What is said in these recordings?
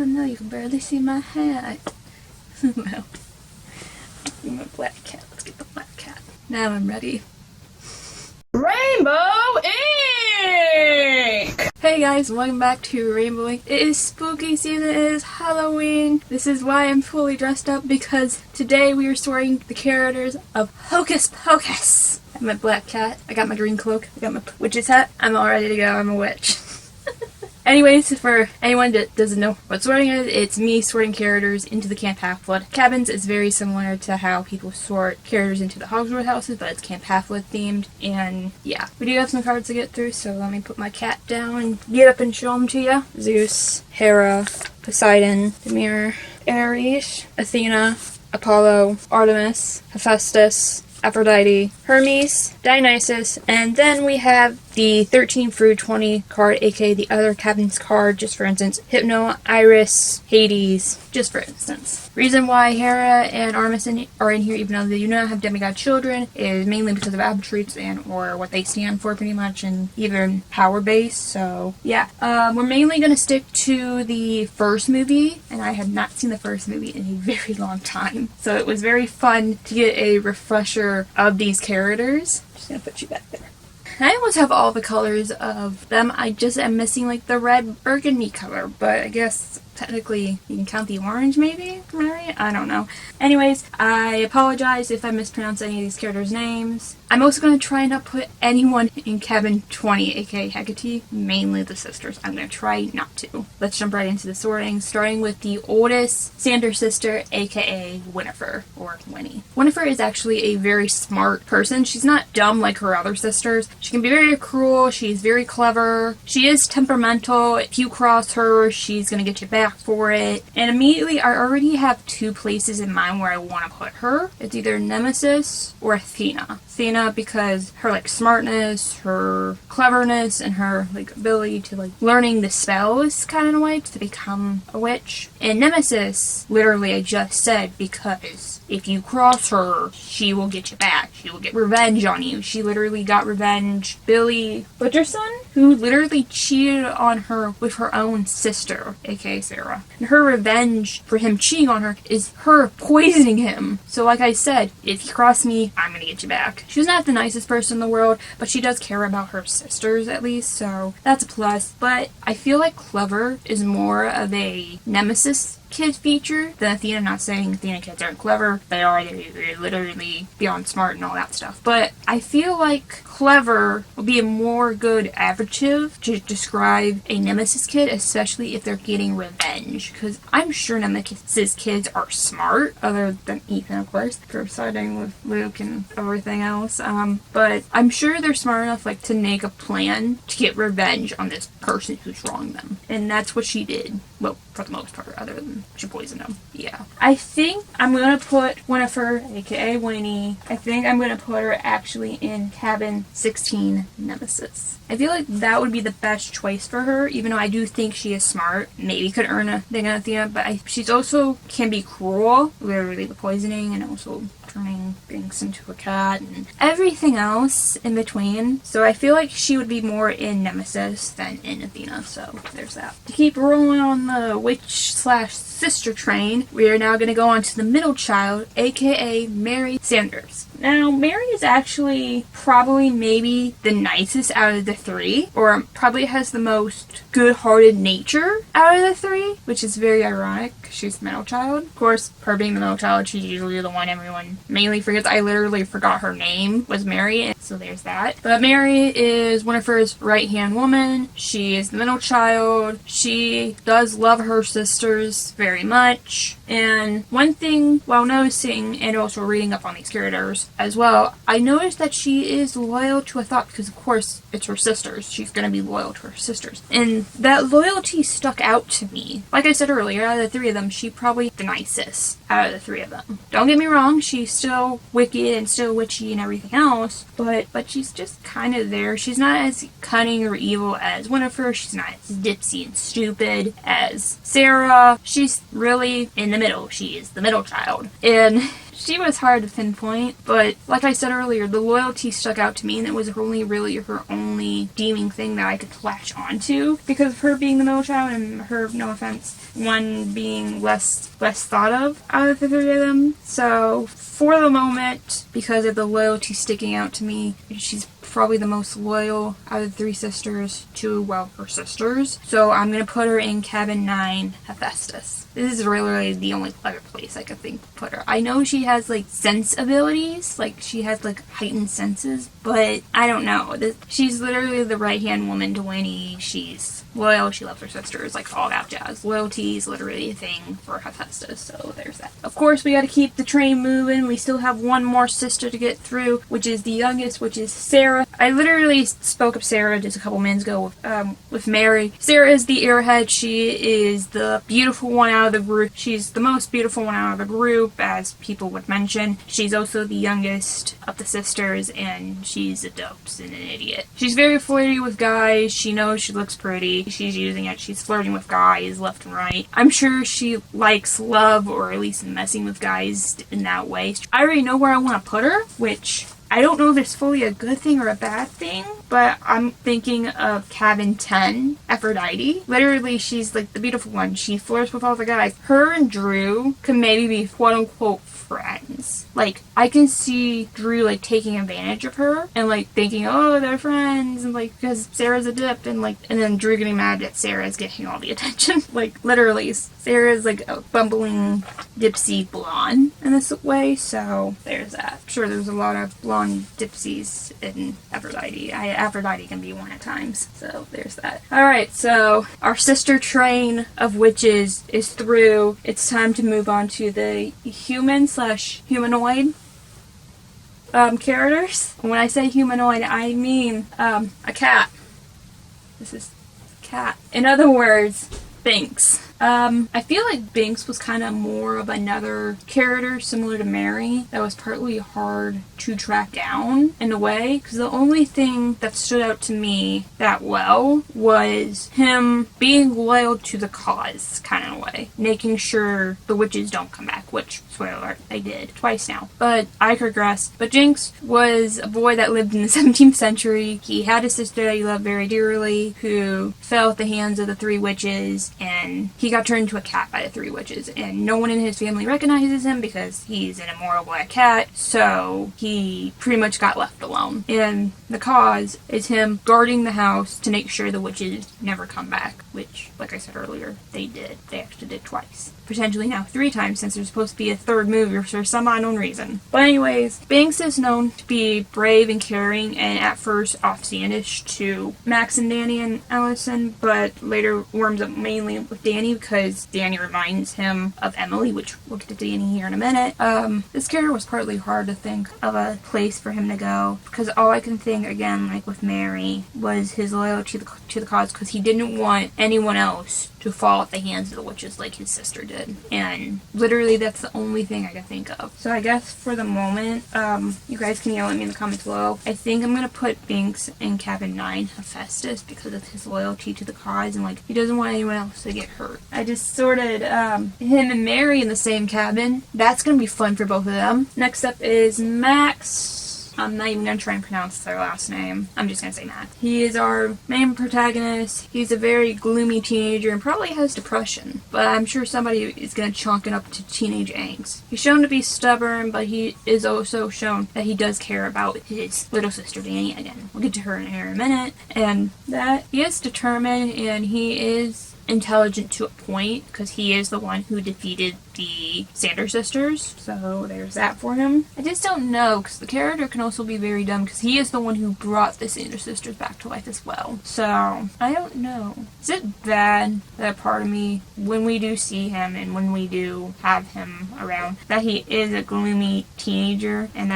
Oh no, you can barely see my hat. No. My black cat. Let's get the black cat. Now I'm ready. Rainbow Ink! Hey guys, welcome back to Rainbow Ink. It is spooky season, it is Halloween. This is why I'm fully dressed up, because today we are sorting the characters of Hocus Pocus. I have my black cat, I got my green cloak, I got my witch's hat. I'm all ready to go, I'm a witch. Anyways, for anyone that doesn't know what sorting is, it's me sorting characters into the Camp Half-Blood cabins. It's very similar to how people sort characters into the Hogwarts houses, but it's Camp Half-Blood themed. And yeah, we do have some cards to get through, so let me put my cat down and get up and show them to you. Zeus, Hera, Poseidon, Demeter, Ares, Athena, Apollo, Artemis, Hephaestus, Aphrodite, Hermes, Dionysus, and then we have the 13 through 20 card, aka the other cabins card, just for instance, Hypno, Iris, Hades, just for instance. Reason why Hera and Artemis are in here, even though they do not have demigod children, is mainly because of attributes and or what they stand for pretty much, and even power base. So yeah, we're mainly going to stick to the first movie, and I have not seen the first movie in a very long time. So it was very fun to get a refresher of these characters. Just going to put you back there. I almost have all the colors of them. I just am missing like the red burgundy color, but I guess technically you can count the orange maybe? Right? I don't know. Anyways, I apologize if I mispronounce any of these characters' names. I'm also going to try not put anyone in cabin 20, aka Hecate, mainly the sisters. I'm going to try not to. Let's jump right into the sorting, starting with the oldest Sander sister, aka Winifred, or Winnie. Winifred is actually a very smart person. She's not dumb like her other sisters. She can be very cruel, she's very clever, she is temperamental. If you cross her, she's going to get you back for it. And immediately, I already have two places in mind where I want to put her. It's either Nemesis or Athena. Athena because her like smartness, her cleverness, and her like ability to like learning the spells kind of in a way to become a witch. And Nemesis, literally I just said because if you cross her, she will get you back. She will get revenge on you. She literally got revenge. Billy Butcherson, who literally cheated on her with her own sister, aka Sarah. And her revenge for him cheating on her is her poisoning him. So like I said, if you cross me, I'm gonna get you back. She's not the nicest person in the world, but she does care about her sisters at least, so that's a plus. But I feel like clever is more of a Nemesis kid feature than Athena. Not saying Athena kids aren't clever. They are. They're literally beyond smart and all that stuff. But I feel like clever would be a more good adjective to describe a Nemesis kid, especially if they're getting revenge. Because I'm sure Nemesis kids are smart, other than Ethan, of course, for siding with Luke and everything else. But I'm sure they're smart enough like to make a plan to get revenge on this person who's wronged them. And that's what she did. Well, for the most part, other than she poisoned him. Yeah. I think I'm going to put Winifred, aka Winnie, I think I'm going to put her actually in cabin 16 Nemesis. I feel like that would be the best choice for her, even though I do think she is smart. Maybe could earn a thing on Athena, but she's also can be cruel, literally the poisoning, and also turning things into a cat and everything else in between. So I feel like she would be more in Nemesis than in Athena, so there's that. To keep rolling on the witch/sister train, we are now going to go on to the middle child, aka Mary Sanders. Now, Mary is actually probably maybe the nicest out of the three, or probably has the most good-hearted nature out of the three, which is very ironic. She's the middle child. Of course, her being the middle child, she's usually the one everyone mainly forgets. I literally forgot her name was Mary, so there's that. But Mary is Winifred's right-hand woman. She is the middle child. She does love her sisters very much. And one thing, while noticing and also reading up on these characters as well, I noticed that she is loyal to a thought because, of course, it's her sisters. She's going to be loyal to her sisters. And that loyalty stuck out to me. Like I said earlier, out of the three of them, she probably the nicest out of the three of them. Don't get me wrong, she's still wicked and still witchy and everything else, but she's just kind of there. She's not as cunning or evil as Winifred. She's not as dipsy and stupid as Sarah. She's really in the middle. She is the middle child. And she was hard to pinpoint, but like I said earlier, the loyalty stuck out to me, and it was only really her only redeeming thing that I could latch onto because of her being the middle child and her, no offense, one being less thought of out of the three of them. So for the moment, because of the loyalty sticking out to me, she's probably the most loyal out of the three sisters to, well, her sisters. So I'm going to put her in cabin 9, Hephaestus. This is really the only other place I could think to put her. I know she has, like, sense abilities. Like, she has, like, heightened senses. But I don't know. She's literally the right-hand woman to Winnie. She's loyal. She loves her sisters. Like, all that jazz. Loyalty is literally a thing for Hephaestus. So there's that. Of course, we got to keep the train moving. We still have one more sister to get through, which is the youngest, which is Sarah. I literally spoke of Sarah just a couple minutes ago with Mary. Sarah is the airhead. She is the beautiful one out of the group. She's the most beautiful one out of the group, as people would mention. She's also the youngest of the sisters, and she's a dopes and an idiot. She's very flirty with guys. She knows she looks pretty. She's using it. She's flirting with guys left and right. I'm sure she likes love, or at least messing with guys in that way. I already know where I want to put her, which I don't know if it's fully a good thing or a bad thing, but I'm thinking of cabin 10, Aphrodite. Literally, she's like the beautiful one. She flirts with all the guys. Her and Drew can maybe be quote-unquote friends. Like, I can see Drew, like, taking advantage of her and, like, thinking, oh, they're friends, and, like, because Sarah's a dip, and, like, and then Drew getting mad that Sarah's getting all the attention. Like, literally, Sarah's, like, a bumbling, dipsy blonde in this way, so there's that. I'm sure there's a lot of blonde dipsies in Aphrodite. Aphrodite can be one at times, so there's that. Alright, so our sister train of witches is through. It's time to move on to the human/humanoid characters. When I say humanoid, I mean a cat. This is a cat. In other words, Binks. I feel like Binks was kind of more of another character similar to Mary that was partly hard to track down in a way, because the only thing that stood out to me that well was him being loyal to the cause, kind of way, making sure the witches don't come back, which, spoiler alert, they did twice now, but I regressed. But Jinx was a boy that lived in the 17th century. He had a sister that he loved very dearly who fell at the hands of the three witches, and he got turned into a cat by the three witches, and no one in his family recognizes him because he's an immoral black cat, so he pretty much got left alone. And the cause is him guarding the house to make sure the witches never come back, which, like I said earlier, they did. They actually did twice. Potentially now 3 times, since there's supposed to be a third movie for some unknown reason. But anyways, Binks is known to be brave and caring, and at first offstandish to Max and Danny and Allison, but later warms up mainly with Danny because Danny reminds him of Emily, which we'll get to Danny here in a minute. This character was partly hard to think of a place for him to go, because all I can think, again, like with Mary, was his loyalty to the cause, because he didn't want anyone else to fall at the hands of the witches like his sister did. And literally that's the only thing I can think of. So I guess for the moment, you guys can yell at me in the comments below. I think I'm gonna put Binks in cabin 9, Hephaestus, because of his loyalty to the cause, and like he doesn't want anyone else to get hurt. I just sorted him and Mary in the same cabin. That's gonna be fun for both of them. Next up is Max. I'm not even going to try and pronounce their last name. I'm just going to say Max. He is our main protagonist. He's a very gloomy teenager and probably has depression, but I'm sure somebody is going to chalk it up to teenage angst. He's shown to be stubborn, but he is also shown that he does care about his little sister Danny. Again, we'll get to her in here in a minute. And that he is determined, and he is intelligent to a point, because he is the one who defeated the Sanders sisters, so there's that for him. I just don't know, because the character can also be very dumb, because he is the one who brought the Sanders sisters back to life as well. So, I don't know. Is it bad that part of me, when we do see him and when we do have him around, that he is a gloomy teenager, and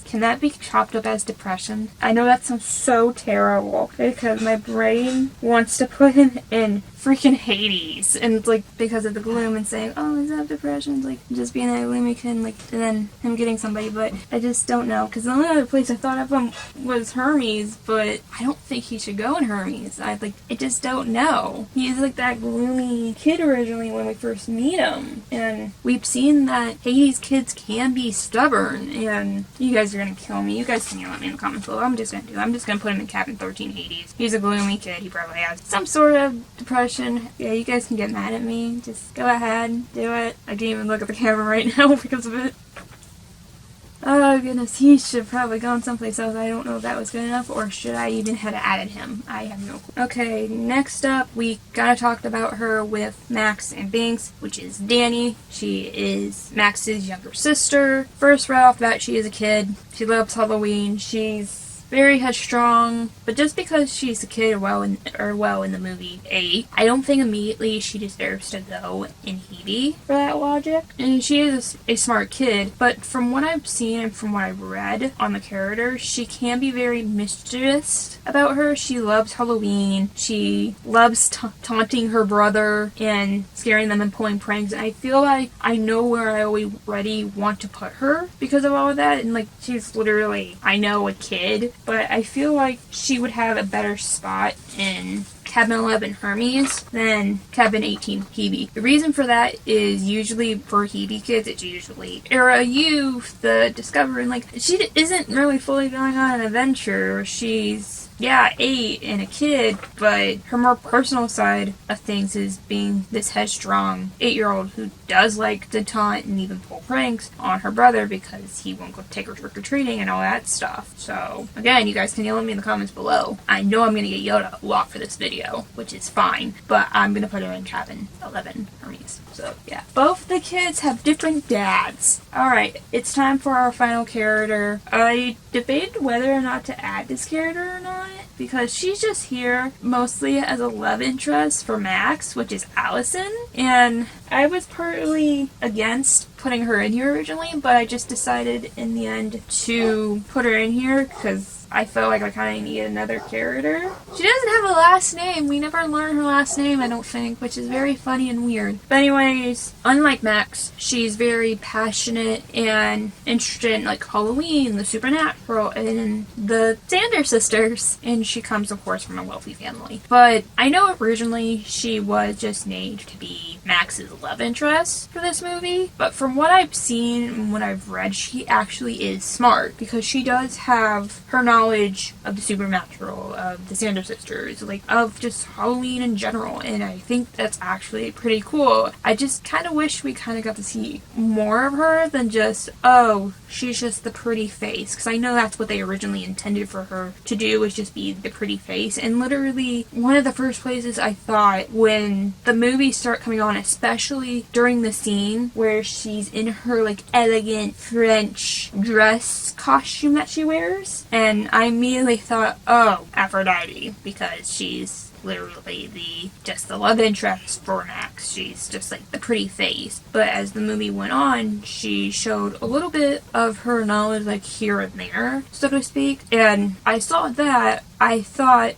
can that be chopped up as depression? I know that sounds so terrible, because my brain wants to put him in freaking Hades, and it's like because of the gloom and saying, oh, he's have depression, like just being a gloomy kid, and, like, and then him getting somebody. But I just don't know, because the only other place I thought of him was Hermes, but I don't think he should go in Hermes. I just don't know. He's like that gloomy kid originally when we first meet him, and we've seen that Hades kids can be stubborn, and you guys are gonna kill me. You guys can yell at me in the comments below. I'm just gonna put him in Cabin 13 Hades. He's a gloomy kid. He probably has some sort of depression. Yeah, you guys can get mad at me. Just go ahead, do it. I can't even look at the camera right now because of it. Oh goodness, he should probably gone someplace else. I don't know if that was good enough, or should I even have added him? I have no clue. Okay, next up, we kinda talked about her with Max and Binks, which is Dani. She is Max's younger sister. First, right off the bat, she is a kid. She loves Halloween. She's very headstrong, but just because she's a kid in the movie 8, I don't think immediately she deserves to go in Hebe for that logic. And she is a smart kid, but from what I've seen and from what I've read on the character, she can be very mischievous about her. She loves Halloween. She loves taunting her brother and scaring them and pulling pranks. And I feel like I know where I already want to put her because of all of that. And like, she's literally, I know, a kid. But I feel like she would have a better spot in Cabin 11 Hermes than Cabin 18 Hebe. The reason for that is usually for Hebe kids, it's usually era youth, the discovery, and like, she isn't really fully going on an adventure. She's 8 and a kid, but her more personal side of things is being this headstrong 8-year-old who does like to taunt and even pull pranks on her brother because he won't go take her trick-or-treating and all that stuff. So, again, you guys can yell at me in the comments below. I know I'm going to get yelled at a lot for this video, which is fine, but I'm going to put her in Cabin 11 Hermes. So, yeah. Both the kids have different dads. Alright, it's time for our final character. I debated whether or not to add this character or not, because she's just here mostly as a love interest for Max, which is Allison, and I was partly against putting her in here originally, but I just decided in the end to put her in here because I felt like I kind of need another character. She doesn't have a last name. We never learn her last name, I don't think, which is very funny and weird. But anyways, unlike Max, she's very passionate and interested in like Halloween, the supernatural, and the Sanders sisters. And she comes, of course, from a wealthy family. But I know originally she was just named to be Max's love interest for this movie. But from what I've seen and what I've read, she actually is smart because she does have her knowledge of the supernatural, of the Sanders sisters, like of just Halloween in general, and I think that's actually pretty cool. I just kind of wish we kind of got to see more of her than just, oh, she's just the pretty face, because I know that's what they originally intended for her to do, was just be the pretty face. And literally one of the first places I thought when the movies start coming on, especially during the scene where she's in her like elegant French dress costume that she wears, and I immediately thought, oh, Aphrodite, because she's literally the love interest for Max. She's just like the pretty face. But as the movie went on, she showed a little bit of her knowledge like here and there, so to speak. And I saw that, I thought,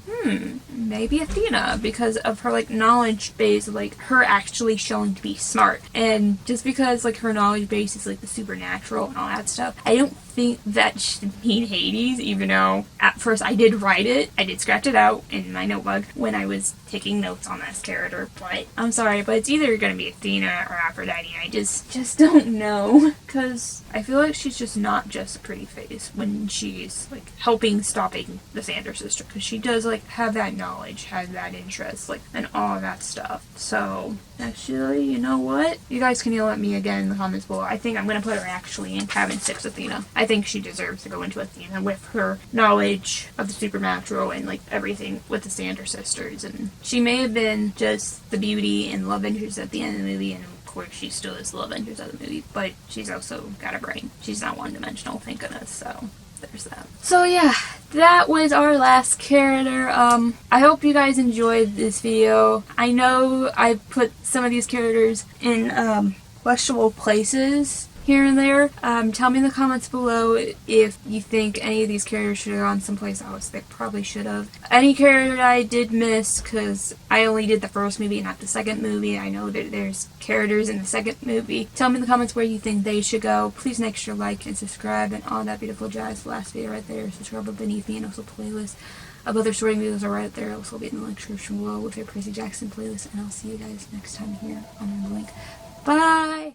maybe Athena, because of her like knowledge base, like her actually showing to be smart. And just because like her knowledge base is like the supernatural and all that stuff, I don't think that should mean Hades, even though at first I did write it. I did scratch it out in my notebook when I was taking notes on this character. But I'm sorry, but it's either going to be Athena or Aphrodite. I just don't know, because I feel like she's just not just a pretty face when she's like helping stopping the Sanders sister, because she does like have that knowledge, has that interest, like, and all of that stuff. So actually, you know what? You guys can yell at me again in the comments below. I think I'm going to put her actually in Cabin 6 Athena. I think she deserves to go into Athena with her knowledge of the supernatural and like everything with the Sanders sisters. And she may have been just the beauty and love interest at the end of the movie, and of course she still is the love interest of the movie, but she's also got a brain. She's not one-dimensional, thank goodness. So there's that. So yeah, that was our last character. I hope you guys enjoyed this video. I know I put some of these characters in questionable places here and there. Tell me in the comments below if you think any of these characters should have gone someplace else. They probably should have. Any character that I did miss, because I only did the first movie, not the second movie. I know that there's characters in the second movie. Tell me in the comments where you think they should go. Please make sure to like and subscribe and all that beautiful jazz. The last video right there, subscribe beneath me, and also playlist of other sorting videos are right there. Also be in the link description below with your Percy Jackson playlist, and I'll see you guys next time here on the link. Bye!